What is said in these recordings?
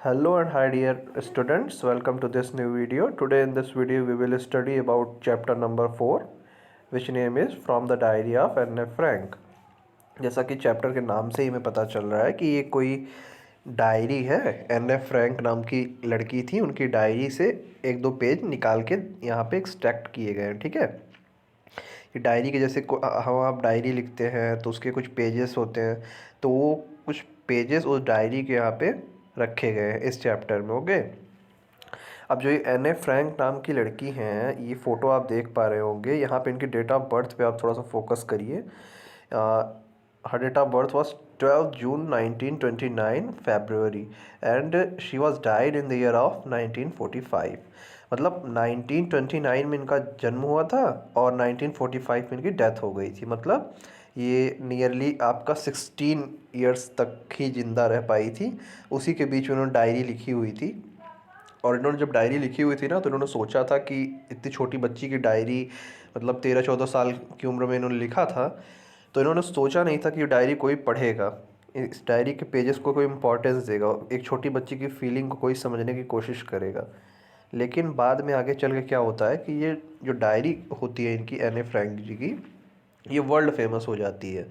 Hello and hi dear students, welcome to this new video. Today in this video we will study about chapter number 4 which name is From the Diary of Anne Frank. जैसा कि chapter के नाम से ही हमें पता चल रहा है कि ये कोई डायरी है। एन एफ फ्रैंक नाम की लड़की थी, उनकी डायरी से एक दो पेज निकाल के यहाँ पे एक्सट्रैक्ट किए गए हैं। ठीक है, कि डायरी के जैसे हम आप डायरी लिखते हैं तो उसके कुछ पेजेस होते हैं, तो वो कुछ पेजेस उस डायरी के यहाँ पे रखे गए हैं इस चैप्टर में। ओके, अब जो ये एन ए फ्रैंक नाम की लड़की हैं, ये फ़ोटो आप देख पा रहे होंगे। यहाँ पे इनकी डेट ऑफ बर्थ पे आप थोड़ा सा फोकस करिए। Her date of birth was 12 June 1929 February and she was died in the year of 1945। मतलब 1929 में इनका जन्म हुआ था और 1945 में इनकी डेथ हो गई थी। मतलब ये नियरली आपका 16 ईयर्स तक ही ज़िंदा रह पाई थी। उसी के बीच में उन्होंने डायरी लिखी हुई थी। और इन्होंने जब डायरी लिखी हुई थी ना, तो इन्होंने सोचा था कि इतनी छोटी बच्ची की डायरी, मतलब 13-14 साल की उम्र में इन्होंने लिखा था, तो इन्होंने सोचा नहीं था कि ये डायरी कोई पढ़ेगा, इस डायरी के पेजेस को कोई इम्पोर्टेंस देगा, एक छोटी बच्ची की फीलिंग को कोई समझने की कोशिश करेगा। लेकिन बाद में आगे चल के क्या होता है कि ये जो डायरी होती है इनकी, एन ए फ्रैंक जी की, ये वर्ल्ड फेमस हो जाती है।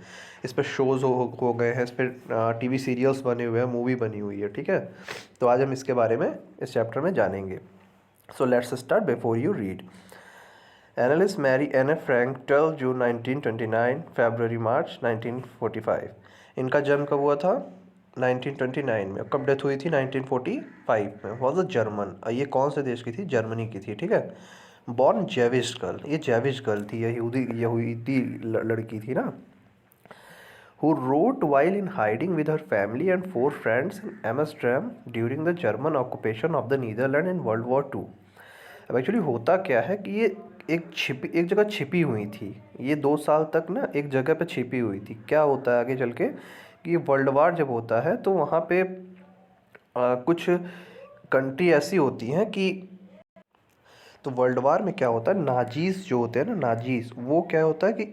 इस पर शोज़ हो गए हैं, इस पर टीवी सीरियल्स बने हुए हैं, मूवी बनी हुई है। ठीक है, तो आज हम इसके बारे में इस चैप्टर में जानेंगे। So let's start before you read. Annelies Marie Anne a Frank 12 June 1929 February March 1945। इनका जन्म कब हुआ था? 1929 में। कब डेथ हुई थी? 1945 में। Was a German. ये कौन से देश की थी? जर्मनी की थी। ठीक है, बॉर्न जेविश गर्ल, ये जेविश गर्ल थी, ये यहूदी लड़की थी ना, who wrote while in hiding with her family and four friends in Amsterdam during the German occupation of the Netherlands in World War II। अब एक्चुअली होता क्या है कि ये एक जगह छिपी हुई थी। ये 2 साल तक ना एक जगह पे छिपी हुई थी। क्या होता है आगे चल के कि ये वर्ल्ड वार जब होता है तो वहाँ पे कुछ कंट्री ऐसी होती हैं कि, तो वर्ल्ड वार में क्या होता है, नाजीज़ जो होते हैं ना, नाजीज़, वो क्या होता है कि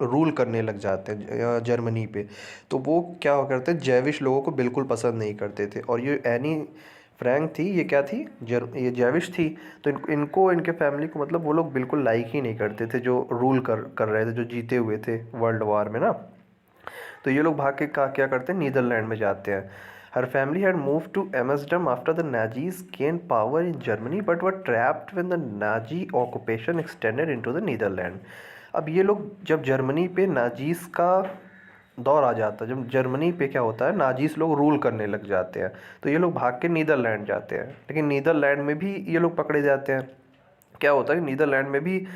रूल करने लग जाते हैं जर्मनी पे। तो वो क्या करते हैं, जैविश लोगों को बिल्कुल पसंद नहीं करते थे। और ये एनी फ्रैंक थी, ये क्या थी, ये जैविश थी। तो इनको इनके फैमिली को, मतलब वो लोग बिल्कुल लाइक ही नहीं करते थे जो रूल कर रहे थे, जो जीते हुए थे वर्ल्ड वार में ना। तो ये लोग भाग के क्या करते हैं, नीदरलैंड में जाते हैं। Her family had move to Amsterdam after the Nazis gain power in Germany but were trapped when the Nazi occupation extended into the Netherlands. अब ये लोग जब जर्मनी पे नाजीज का दौर आ जाता है, जब जर्मनी पे क्या होता है, नाजीज लोग रूल करने लग जाते हैं, तो ये लोग भाग के नीदरलैंड जाते हैं। लेकिन नीदरलैंड में भी ये लोग पकड़े जाते हैं। क्या होता है कि नीदरलैंड में भी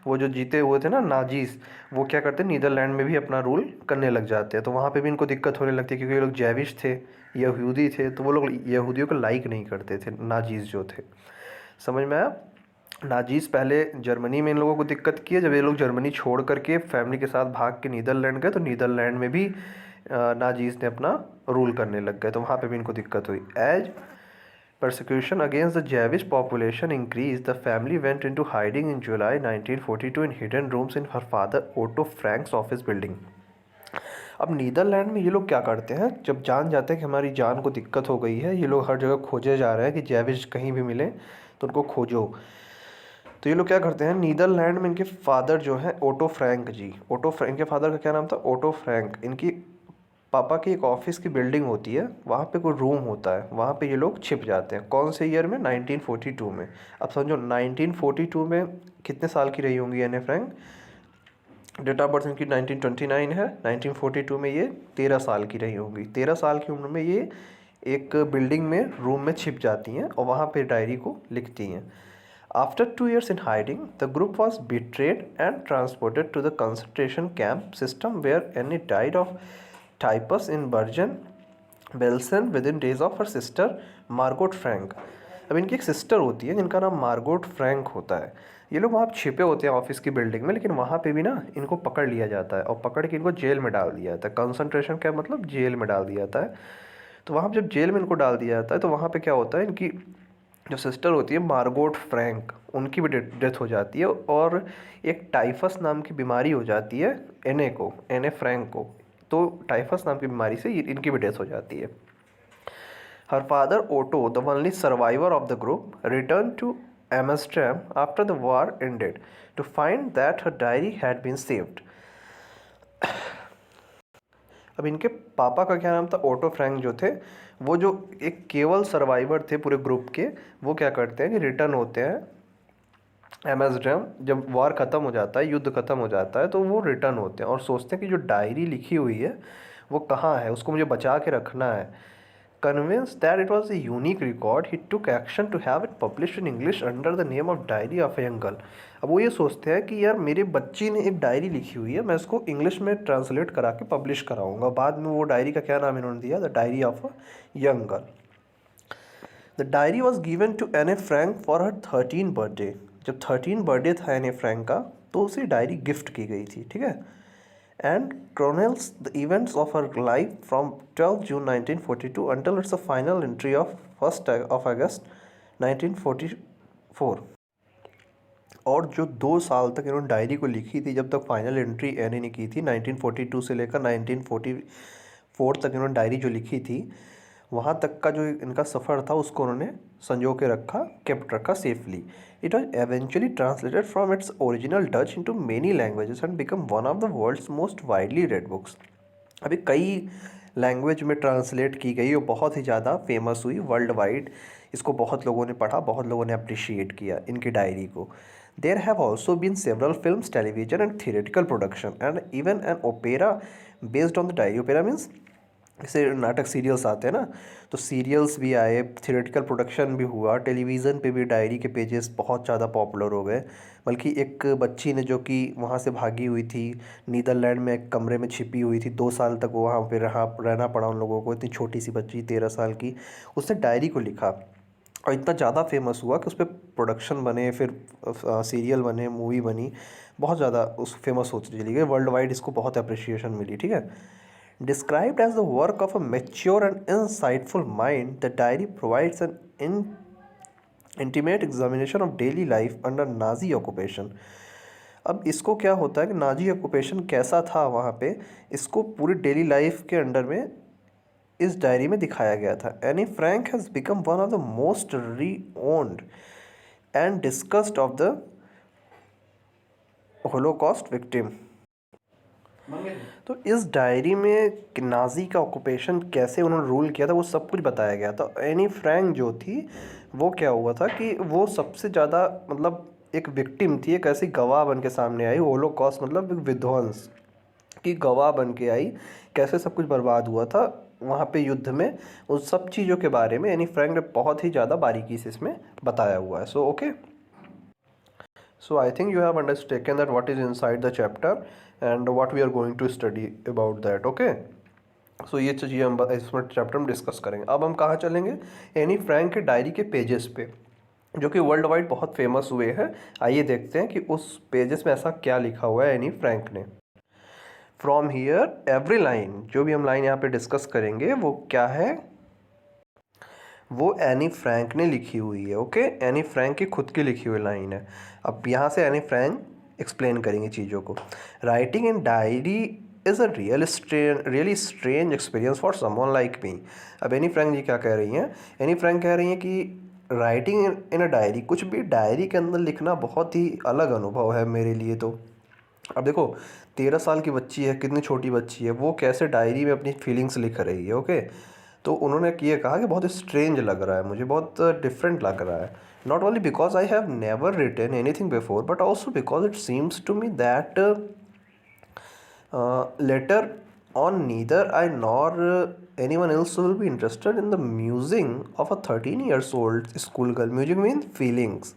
वो जो जीते हुए थे ना नाजीज, वो क्या करते हैं, नीदरलैंड में भी अपना रूल करने लग जाते हैं। तो वहाँ पे भी इनको दिक्कत होने लगती है क्योंकि ये लोग जैविश थे, यहूदी थे, तो वो लोग यहूदियों को लाइक नहीं करते थे, नाजीज जो थे। समझ में आया? नाजीज पहले जर्मनी में इन लोगों को दिक्कत की है। जब ये लोग जर्मनी छोड़ करके फैमिली के साथ भाग के नीदरलैंड गए, तो नीदरलैंड में भी नाजीज ने अपना रूल करने लग गए, तो वहाँ पे भी इनको दिक्कत हुई। As persecution against the Jewish population increased, the family went into hiding in July 1942 in hidden rooms in her father Otto Frank's office building। अब नीदरलैंड में ये लोग क्या करते हैं, जब जान जाते हैं कि हमारी जान को दिक्कत हो गई है, ये लोग हर जगह खोजे जा रहे हैं कि जैविश कहीं भी मिले तो उनको खोजो। तो ये लोग क्या करते हैं, नीदरलैंड में इनके फादर जो हैं ओटो फ्रैंक जी, ओटो फ्रैंक के फादर का क्या नाम था, ओटो फ्रैंक। इनकी पापा की एक ऑफिस की बिल्डिंग होती है, वहाँ पे कोई रूम होता है, वहाँ पे ये लोग छिप जाते हैं। कौन से ईयर में? 1942 में। अब समझो 1942 में कितने साल की रही होंगी एने फ्रैंक? डेट ऑफ बर्थ इनकी 1929 है, 1942 में ये 13 साल की रही होंगी। 13 साल की उम्र में ये एक बिल्डिंग में रूम में छिप जाती हैं और वहाँ पे डायरी को लिखती हैं। After 2 years in hiding, the group was betrayed and transported to the concentration camp system where Annie died of typhus in Bergen Belsen within days of her sister Margot Frank। अब इनकी एक sister होती है जिनका नाम Margot Frank होता है। ये लोग वहाँ छिपे होते हैं ऑफिस की बिल्डिंग में, लेकिन वहाँ पे भी ना इनको पकड़ लिया जाता है और पकड़ के इनको जेल में डाल दिया जाता है। कंसंट्रेशन क्या मतलब, जेल में डाल दिया जाता है। तो वहाँ जब जेल में इनको डाल दिया जाता है तो वहाँ पे क्या होता है, इनकी जो सिस्टर होती है मार्गोट फ्रैंक, उनकी भी डेथ हो जाती है और एक टाइफस नाम की बीमारी हो जाती है एने फ्रैंक को। तो टाइफस नाम की बीमारी से इनकी भी डेथ हो जाती है। Her father Otto, the only survivor of the group, returned to Amsterdam after the war ended to find that her diary had been saved. अब इनके पापा का क्या नाम था? ओटो फ्रैंक जो थे, वो जो एक केवल सर्वाइवर थे पूरे ग्रुप के, वो क्या करते हैं कि रिटर्न होते हैं एम्स्टर्डम। जब वॉर ख़त्म हो जाता है, युद्ध ख़त्म हो जाता है, तो वो रिटर्न होते हैं और सोचते हैं कि जो डायरी लिखी हुई है वो कहाँ है, उसको मुझे बचा के रखना है। Convinced that it was a unique record, he took action to have it published in English under the name of Diary of a Young Girl. अब वो ये सोचते हैं कि यार मेरे बच्ची ने एक डायरी लिखी हुई है, मैं इसको इंग्लिश में ट्रांसलेट करा के पब्लिश कराऊंगा। बाद में वो डायरी का क्या नाम इन्होंने दिया? The diary of a young girl. The diary was given to Anne a Frank for her 13 birthday. जब 13 बर्थडे था एन ए फ्रैंक का, तो उसे डायरी गिफ्ट की गई थी, ठीक है। And chronicles the events of her life from 12 June 1942 until its final entry of 1st of August 1944। और जो 2 साल तक इन्होंने डायरी को लिखी थी, जब तक फाइनल एंट्री एनी ने की थी, 1942 से लेकर 1944 तक इन्होंने डायरी जो लिखी थी, वहाँ तक का जो इनका सफ़र था उसको उन्होंने संजो के रखा, केप्ट रखा safely. It was eventually translated from its original Dutch into many languages and become one of the world's most widely read books. अभी कई लैंग्वेज में ट्रांसलेट की गई और बहुत ही ज़्यादा फेमस हुई वर्ल्ड वाइड। इसको बहुत लोगों ने पढ़ा, बहुत लोगों ने अप्रिशिएट किया इनकी डायरी को। There have also been several films, television and theatrical production and even an opera based on the diary. Opera means जैसे नाटक सीरियल्स आते हैं ना, तो सीरियल्स भी आए, थिएटिकल प्रोडक्शन भी हुआ, टेलीविज़न पे भी डायरी के पेजेस बहुत ज़्यादा पॉपुलर हो गए। बल्कि एक बच्ची ने जो कि वहाँ से भागी हुई थी, नीदरलैंड में एक कमरे में छिपी हुई थी, 2 साल तक वो वहाँ पे रहना पड़ा उन लोगों को। इतनी छोटी सी बच्ची 13 साल की, उसने डायरी को लिखा और इतना ज़्यादा फेमस हुआ कि उस पर प्रोडक्शन बने, फिर सीरियल बने, मूवी बनी, बहुत ज़्यादा उस फेमस होती चली गई। वर्ल्ड वाइड इसको बहुत अप्रिशिएशन मिली, ठीक है। Described as the work of a mature and insightful mind, the diary provides an intimate examination of daily life under Nazi occupation। अब इसको क्या होता है कि नाजी ऑक्यूपेशन कैसा था वहाँ पे, इसको पूरी डेली लाइफ के अंडर में इस डायरी में दिखाया गया था। Anne Frank has become one of the most renowned and discussed of the Holocaust victim. तो इस डायरी में नाजी का ऑक्यूपेशन कैसे उन्होंने रूल किया था वो सब कुछ बताया गया था। एनी फ्रैंक जो थी, वो क्या हुआ था कि वो सबसे ज़्यादा मतलब एक विक्टिम थी, एक ऐसी गवाह बन के सामने आई। होलोकॉस्ट मतलब विध्वंस की गवाह बन के आई, कैसे सब कुछ बर्बाद हुआ था वहाँ पे युद्ध में। उन सब चीज़ों के बारे में एनी फ्रैंक ने बहुत ही ज़्यादा बारीकी से इसमें बताया हुआ है। So okay, so I think you have undertaken that what is inside the chapter and what we are going to study about that, okay। so ये चीज़ें हम इसमें चैप्टर में डिस्कस करेंगे। अब हम कहाँ चलेंगे? एनी फ्रैंक के डायरी के पेजेस पे, जो कि वर्ल्ड वाइड बहुत फेमस हुए हैं। आइए देखते हैं कि उस पेजेस में ऐसा क्या लिखा हुआ है एनी फ्रैंक ने। फ्रॉम हियर एवरी लाइन, जो भी हम लाइन यहाँ पे डिस्कस करेंगे वो क्या है, वो एनी फ्रैंक ने लिखी हुई है, ओके। एनी फ्रैंक की खुद की लिखी हुई लाइन है। अब यहाँ से एनी फ्रैंक एक्सप्लेन करेंगे चीज़ों को। Writing in diary is a really strange experience for someone like me. अब एनी फ्रैंक जी क्या कह रही हैं? एनी फ्रैंक कह रही हैं कि राइटिंग इन अ डायरी, कुछ भी डायरी के अंदर लिखना बहुत ही अलग अनुभव है मेरे लिए। तो अब देखो, 13 साल की बच्ची है, कितनी छोटी बच्ची है, वो कैसे डायरी में अपनी फीलिंग्स लिख रही है, ओके। तो उन्होंने ये कहा कि बहुत स्ट्रेंज लग रहा है मुझे, बहुत डिफरेंट लग रहा है। Not only because I have never written anything before but also because it seems to me that later on neither I nor anyone else will be interested in the musing of a 13 years old school girl. Music mean feelings.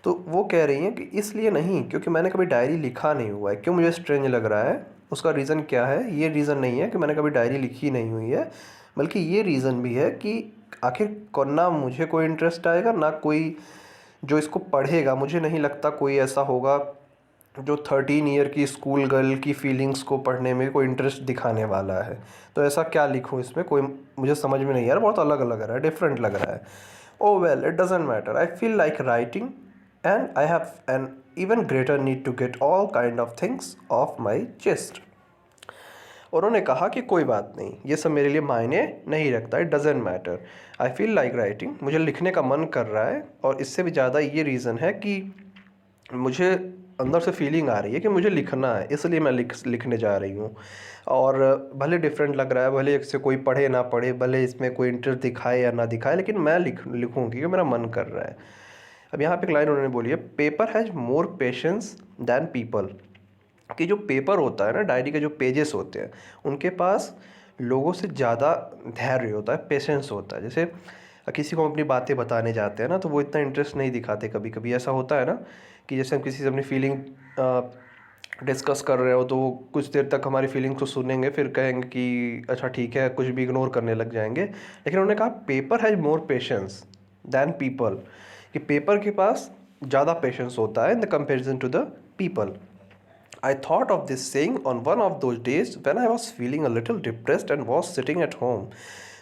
तो वो कह रही हैं कि इसलिए नहीं क्योंकि मैंने कभी डायरी लिखा नहीं हुआ है। क्यों मुझे स्ट्रेंज लग रहा है, उसका रीज़न क्या है? ये रीज़न नहीं है कि मैंने कभी डायरी लिखी नहीं हुई है, बल्कि ये रीज़न भी है कि आखिर ना मुझे कोई इंटरेस्ट आएगा, ना कोई जो इसको पढ़ेगा। मुझे नहीं लगता कोई ऐसा होगा जो 13 ईयर की स्कूल गर्ल की फीलिंग्स को पढ़ने में कोई इंटरेस्ट दिखाने वाला है। तो ऐसा क्या लिखूँ इसमें, कोई मुझे समझ में नहीं आ रहा, बहुत अलग लग रहा है, डिफरेंट लग रहा है। Oh well, it doesn't matter, I feel like writing and I have an even greater need to get all kind of things off my chest। उन्होंने कहा कि कोई बात नहीं, ये सब मेरे लिए मायने नहीं रखता, it doesn't matter. I feel like writing, मुझे लिखने का मन कर रहा है, और इससे भी ज़्यादा ये रीज़न है कि मुझे अंदर से फीलिंग आ रही है कि मुझे लिखना है, इसलिए मैं लिखने जा रही हूँ। और भले डिफरेंट लग रहा है, भले इससे कोई पढ़े ना पढ़े, भले इसमें कोई इंटरेस्ट दिखाए या ना दिखाए, लेकिन मैं लिखूँगी क्योंकि मेरा मन कर रहा है। अब यहाँ पे एक लाइन उन्होंने बोली है, paper has more patience than people. कि जो पेपर होता है ना, डायरी के जो पेजेस होते हैं, उनके पास लोगों से ज़्यादा धैर्य होता है, पेशेंस होता है। जैसे किसी को हम अपनी बातें बताने जाते हैं ना, तो वो इतना इंटरेस्ट नहीं दिखाते। कभी कभी ऐसा होता है ना कि जैसे हम किसी से अपनी फीलिंग डिस्कस कर रहे हो, तो वो कुछ देर तक हमारी फीलिंग्स को सुनेंगे, फिर कहेंगे कि अच्छा ठीक है, कुछ भी इग्नोर करने लग जाएंगे। लेकिन उन्होंने कहा paper has more patience than people, कि पेपर के पास ज़्यादा पेशेंस होता है in the comparison to the people. I thought of this saying on one of those days when I was feeling a little depressed and was sitting at home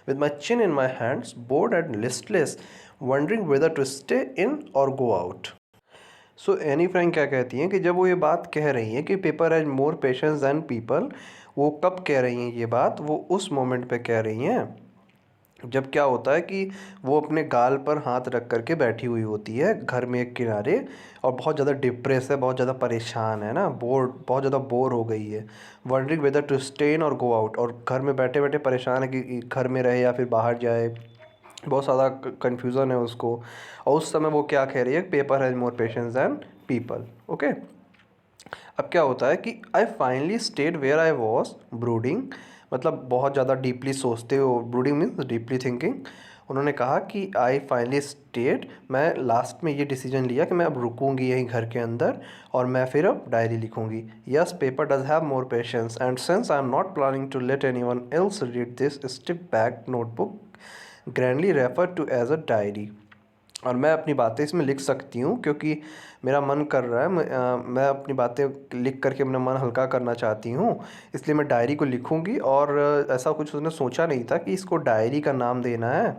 with my chin in my hands, bored and listless, wondering whether to stay in or go out. So Anne Frank क्या कहती हैं कि जब वो ये बात कह रही हैं कि paper has more patience than people, वो कब कह रही हैं ये बात? वो उस मोमेंट पे कह रही हैं जब क्या होता है कि वो अपने गाल पर हाथ रख कर के बैठी हुई होती है घर में एक किनारे, और बहुत ज़्यादा डिप्रेस है, बहुत ज़्यादा परेशान है ना, बहुत ज़्यादा बोर हो गई है। Wondering whether to stay in or go out, और घर में बैठे बैठे परेशान है कि घर में रहे या फिर बाहर जाए, बहुत ज़्यादा कन्फ्यूज़न है उसको। और उस समय वो क्या कह रही है, paper has more patience than people. Okay, अब क्या होता है कि I finally stayed where I was brooding, मतलब बहुत ज़्यादा डीपली सोचते हो, ब्रूडिंग मीन्स डीपली थिंकिंग। उन्होंने कहा कि आई फाइनली स्टेड, मैं लास्ट में ये डिसीजन लिया कि मैं अब रुकूंगी यहीं घर के अंदर, और मैं फिर अब डायरी लिखूंगी। Yes, paper does have more patience and since I am not planning to let anyone else read this stiff backed notebook grandly refer to as a diary. और मैं अपनी बातें इसमें लिख सकती हूँ क्योंकि मेरा मन कर रहा है, मैं अपनी बातें लिख करके अपना मन हल्का करना चाहती हूँ, इसलिए मैं डायरी को लिखूँगी। और ऐसा कुछ उसने सोचा नहीं था कि इसको डायरी का नाम देना है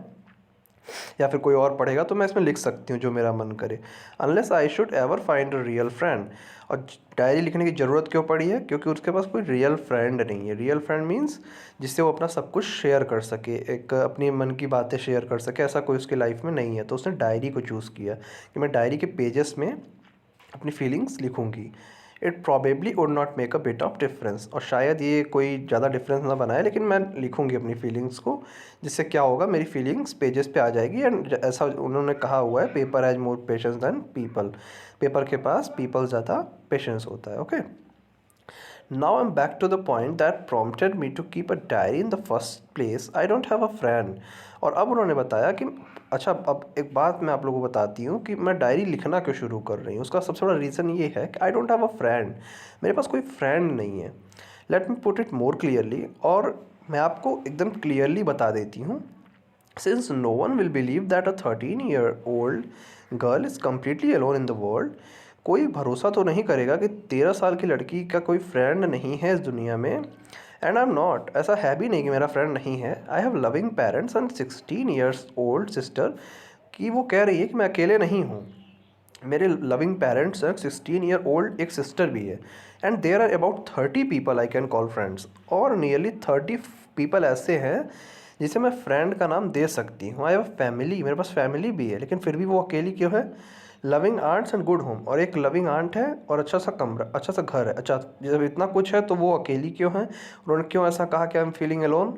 या फिर कोई और पढ़ेगा, तो मैं इसमें लिख सकती हूँ जो मेरा मन करे। Unless I should ever find a real friend. और डायरी लिखने की ज़रूरत क्यों पड़ी है? क्योंकि उसके पास कोई रियल फ्रेंड नहीं है। रियल फ्रेंड मीन्स जिससे वो अपना सब कुछ शेयर कर सके, एक अपनी मन की बातें शेयर कर सके, ऐसा कोई उसकी लाइफ में नहीं है। तो उसने डायरी को चूज़ किया कि मैं डायरी के पेजेस में अपनी फीलिंग्स लिखूँगी। It probably would not make a bit of difference, और शायद ये कोई ज़्यादा डिफरेंस ना बनाए, लेकिन मैं लिखूँगी अपनी फीलिंग्स को, जिससे क्या होगा, मेरी फीलिंग्स पेजेस पे आ जाएगी। एंड ऐसा उन्होंने कहा हुआ है, paper has more patience than people, paper के पास पीपल ज़्यादा पेशेंस होता है। Okay, now I'm back to the point that prompted me to keep a diary in the first place. I don't have a friend. और अब उन्होंने बताया कि अच्छा, अब एक बात मैं आप लोगों को बताती हूँ कि मैं डायरी लिखना क्यों शुरू कर रही हूँ। उसका सबसे बड़ा रीज़न ये है कि I don't have a friend, मेरे पास कोई फ्रेंड नहीं है। Let me put it more clearly, और मैं आपको एकदम क्लियरली बता देती हूँ। Since no one will believe that a 13-year-old girl is completely alone in the world, कोई भरोसा तो नहीं करेगा कि 13 साल की लड़की का कोई फ्रेंड नहीं है इस दुनिया में। एंड आई एम नॉट, ऐसा है भी नहीं कि मेरा फ्रेंड नहीं है। I have loving parents and 16-year-old sister, कि वो कह रही है कि मैं अकेले नहीं हूँ, मेरे लविंग पेरेंट्स हैं, 16-year-old एक सिस्टर भी है। And there are about 30 people I can call friends, और नियरली 30 पीपल ऐसे हैं जिसे मैं फ्रेंड का नाम दे सकती हूँ। आई हैव फैमिली, मेरे पास फैमिली भी है, लेकिन फिर भी वो अकेली क्यों है? Loving aunts and good home, और एक लविंग आंट है और अच्छा सा कमरा, अच्छा सा घर है। अच्छा, जब इतना कुछ है तो वो अकेली क्यों है? उन्होंने क्यों ऐसा कहा कि I am feeling alone?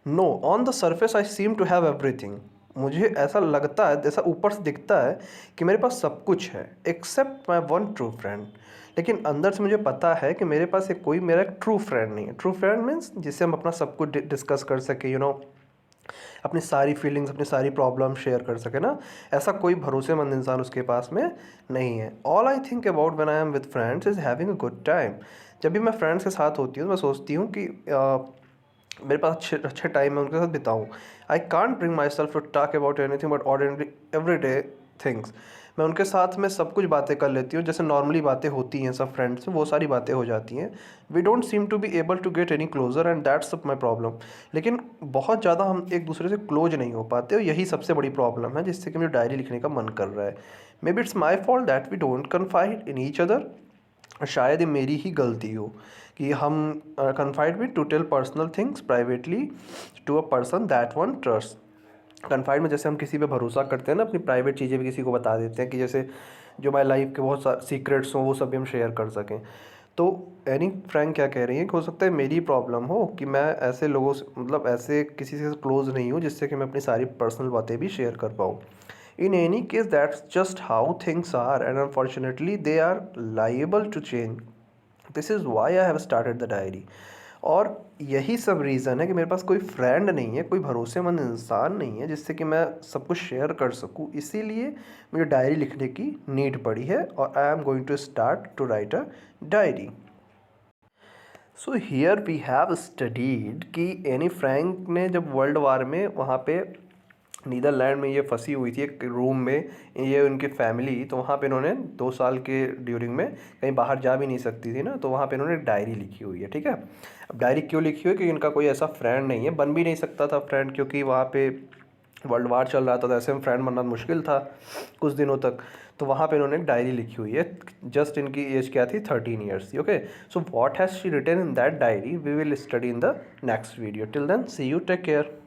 No, on the surface I seem to have everything, मुझे ऐसा लगता है, जैसा ऊपर से दिखता है कि मेरे पास सब कुछ है except my one true friend. लेकिन अंदर से मुझे पता है कि मेरे पास एक कोई मेरा ट्रू फ्रेंड नहीं है। ट्रू फ्रेंड मीन्स जिससे हम अपना सब कुछ डिस्कस कर सके, यू नो, अपनी सारी फीलिंग्स, अपनी सारी प्रॉब्लम शेयर कर सके ना, ऐसा कोई भरोसेमंद इंसान उसके पास में नहीं है। All I think about when I am with friends is having a good time. जब भी मैं फ्रेंड्स के साथ होती हूँ तो मैं सोचती हूँ कि मेरे पास अच्छे अच्छे टाइम मैं उनके साथ बिताऊँ। I can't bring myself to talk about anything but ordinary every day things. मैं उनके साथ में सब कुछ बातें कर लेती हूँ, जैसे नॉर्मली बातें होती हैं सब फ्रेंड्स में, वो सारी बातें हो जाती हैं। We don't seem to be able to get any closer and that's my problem. लेकिन बहुत ज़्यादा हम एक दूसरे से क्लोज नहीं हो पाते, और यही सबसे बड़ी प्रॉब्लम है जिससे कि मुझे डायरी लिखने का मन कर रहा है। Maybe it's my fault that we don't confide in each other, शायद ये मेरी ही गलती हो कि हम confide me to tell personal things privately to a person that one trust. Confide में जैसे हम किसी पे भरोसा करते हैं ना, अपनी प्राइवेट चीज़ें भी किसी को बता देते हैं कि जैसे जो हमारी लाइफ के बहुत सीक्रेट्स हों वो सब भी हम शेयर कर सकें। तो एनी फ्रैंक क्या कह रही है कि हो सकता है मेरी प्रॉब्लम हो कि मैं ऐसे लोगों से, मतलब ऐसे किसी से क्लोज नहीं हूँ जिससे कि मैं अपनी सारी पर्सनल बातें भी शेयर कर पाऊँ। In any case that's just how things are and unfortunately they are liable to change. This is why I have started the diary. और यही सब रीज़न है कि मेरे पास कोई फ्रेंड नहीं है, कोई भरोसेमंद इंसान नहीं है जिससे कि मैं सब कुछ शेयर कर सकूं, इसीलिए मुझे डायरी लिखने की नीड पड़ी है और I am going to start to write a diary. So here we have studied कि एनी फ्रैंक ने जब वर्ल्ड वार में वहाँ पे नीदरलैंड में ये फंसी हुई थी एक रूम में, ये उनकी फैमिली, तो वहाँ पे इन्होंने 2 साल के ड्यूरिंग में कहीं बाहर जा भी नहीं सकती थी ना, तो वहाँ पे इन्होंने एक डायरी लिखी हुई है। ठीक है, अब डायरी क्यों लिखी हुई है? क्योंकि इनका कोई ऐसा फ्रेंड नहीं है, बन भी नहीं सकता था फ्रेंड, क्योंकि वहाँ पे वर्ल्ड वार चल रहा था, तो ऐसे में फ्रेंड बनना मुश्किल था कुछ दिनों तक। तो वहाँ पे इन्होंने एक डायरी लिखी हुई है। जस्ट इनकी एज क्या थी? 13 ईयर्स थी। Okay, so what has she written in that diary we will study in the next video. Till then see you, take care.